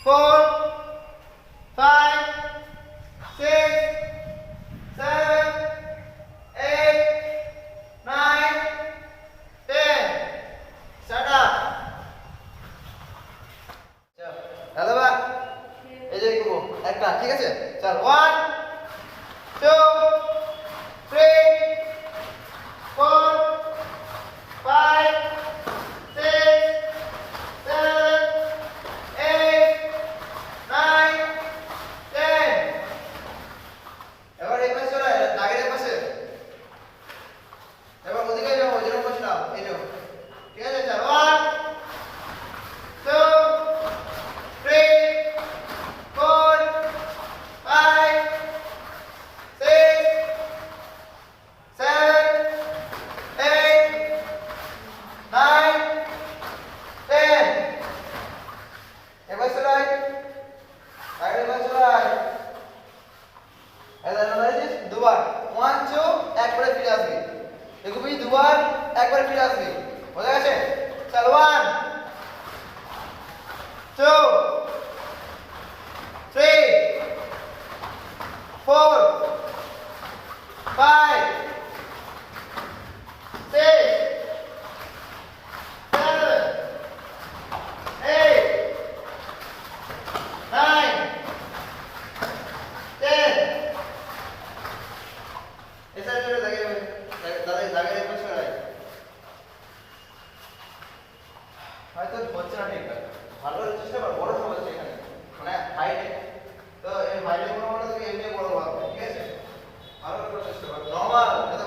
4 5 6 7 8 9 10 Start up. Hello বা এই যে করব একটা ঠিক আছে চল 1 2 3 4 5 6 7 8 9 10 এবার এই পাশে চলে দাগের এই পাশে এবার ওদিকে যাও যেরকম বসলাম এই যাও ঠিক আছে চল 1 2 3 4 5 6 7 8 9 10 এবার চলে আগে এবার চলে এবার নলেজ দুবার 1 2 একবারে ফিরে আসবি দেখবি দুবার একবারে ফিরে আসবি বোঝা গেছে চল 1 2 3 4 5 6 7 8 9 10 ऐसा जोड़े दागे दागे एक बच्चा है হয়তো হচ্ছে না ঠিক ভালো চেষ্টা কর বড় সমস্যা এখানে মানে হাইট তো এই হাইটে কোনো মানে তুমি এমনি বড় হবে ঠিক আছে ভালো করে চেষ্টা কর নরমাল এটা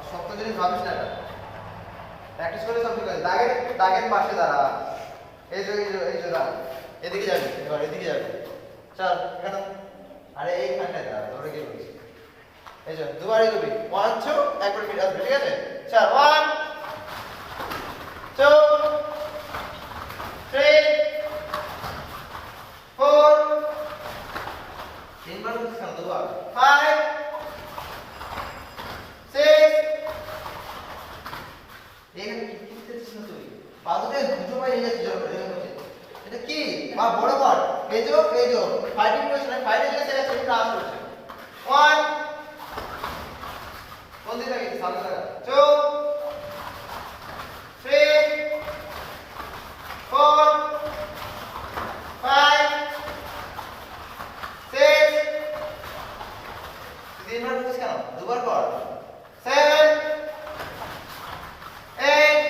সব তো জিনিস ভাবিস না প্র্যাকটিস করে সব ঠিক আছে দাগের পাশে দাঁড়া এই যে দাঁড়া এদিকে যাবি এবার এদিকে যাবি চল এখানে আরে এইখানটায় দাঁড়া তোরে কি বলছিস এই যে দুবারই করবি 1 2 একবার ফিরে আসবে ঠিক আছে চল 1 2 3 4 তিনবার করছিস কেন দুবার 5 6 এখানে কি করছিস না তুই বাদুকে দুটো পাই নিয়ে যাচ্ছিস এটা কি বা বড় কর এই যে ফাইটিং পজিশনে ফাইটে যেটা সেটা সেটা ক্লাস করছে 1 কোন দিকে গেছে সামনে লাগা 2 3 4 5 6 তিনবার করছিস কেন দুবার কর 7 8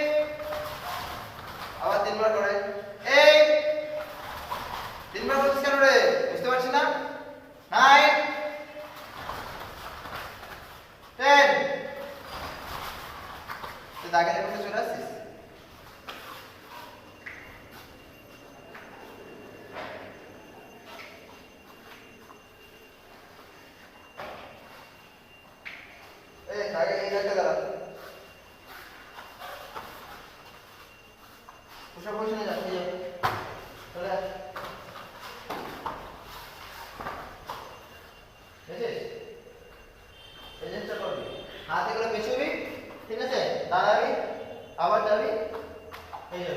আবার তিনবার করে 8 তিনবার করছিস কেন রে বুঝতে পারছিস না 9 10 তুই দাগের মধ্যে চলে আসছিস এই দাগে এই জায়গায় দাঁড়া পুষা পজিশনে যা এই চলে আয় বুঝেছিস এই জিনিসটা করবি হাত এগুলো পেছুবি ঠিক আছে দাঁড়াবি আবার যাবি এই যে